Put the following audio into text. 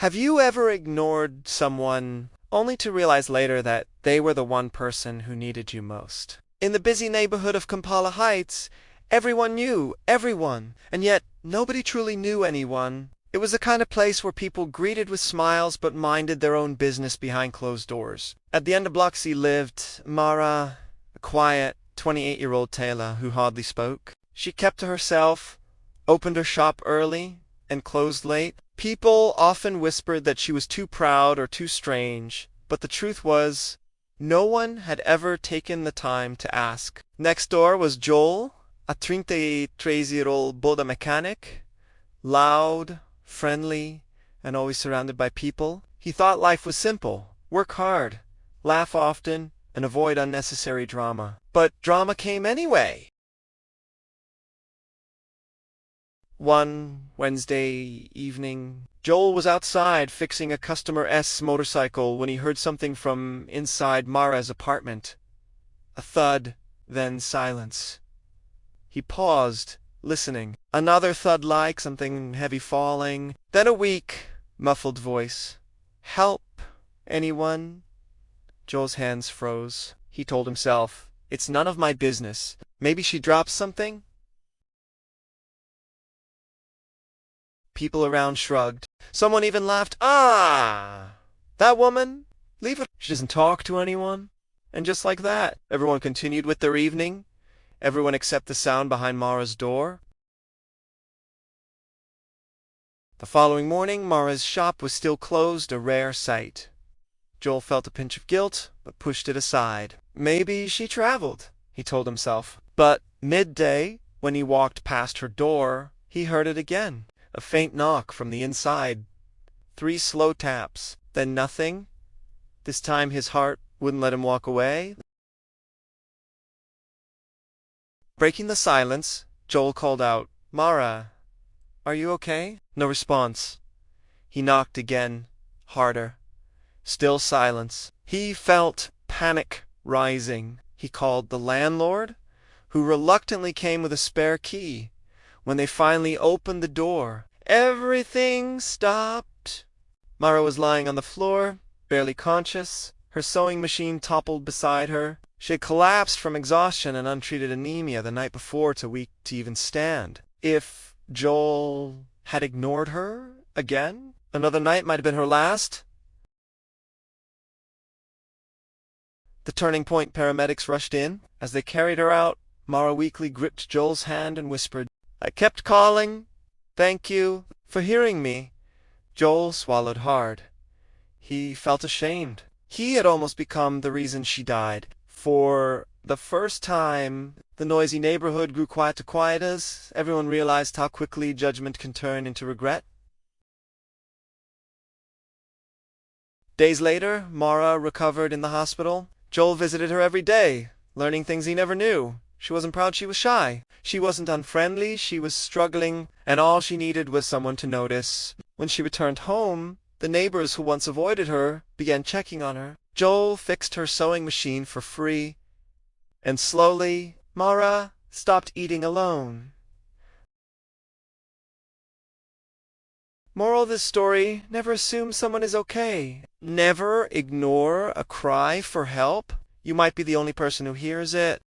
Have you ever ignored someone only to realize later that they were the one person who needed you most? In the busy neighborhood of Kampala Heights, everyone knew everyone, and yet nobody truly knew anyone. It was the kind of place where people greeted with smiles but minded their own business behind closed doors. At the end of Block C lived Mara, a quiet 28-year-old tailor who hardly spoke. She kept to herself, opened her shop early, and closed late. People often whispered that she was too proud or too strange, but the truth was, no one had ever taken the time to ask. Next door was Joel, a 33-year-old Boda mechanic, loud, friendly, and always surrounded by people. He thought life was simple: work hard, laugh often, and avoid unnecessary drama. But drama came anyway. One Wednesday evening, Joel was outside fixing a customer's motorcycle when he heard something from inside Mara's apartment. A thud, then silence. He paused, listening. Another thud, like something heavy falling. Then a weak, muffled voice. "Help, anyone?" Joel's hands froze. He told himself, "It's none of my business. Maybe she dropped something?" People around shrugged. Someone even laughed. "Ah, that woman? Leave her. She doesn't talk to anyone." And just like that, everyone continued with their evening. Everyone except the sound behind Mara's door. The following morning, Mara's shop was still closed, a rare sight. Joel felt a pinch of guilt, but pushed it aside. Maybe she traveled, he told himself. But midday, when he walked past her door, he heard it again. A faint knock from the inside. 3 slow taps. Then nothing. This time his heart wouldn't let him walk away. Breaking the silence, Joel called out, "Mara, are you okay?" No response. He knocked again, harder. Still silence. He felt panic rising. He called the landlord, who reluctantly came with a spare key. When they finally opened the door, everything stopped. Mara was lying on the floor, barely conscious. Her sewing machine toppled beside her. She had collapsed from exhaustion and untreated anemia the night before, too weak to even stand. If Joel had ignored her again, another night might have been her last. The Turning Point paramedics rushed in. As they carried her out, Mara weakly gripped Joel's hand and whispered, "I kept calling. Thank you for hearing me." Joel swallowed hard. He felt ashamed. He had almost become the reason she died. For the first time, the noisy neighborhood grew quiet to quiet as everyone realized how quickly judgment can turn into regret. Days later, Mara recovered in the hospital. Joel visited her every day, learning things he never knew. She wasn't proud, she was shy. She wasn't unfriendly, she was struggling, and all she needed was someone to notice. When she returned home, the neighbors who once avoided her began checking on her. Joel fixed her sewing machine for free, and slowly, Mara stopped eating alone. Moral of this story: never assume someone is okay. Never ignore a cry for help. You might be the only person who hears it.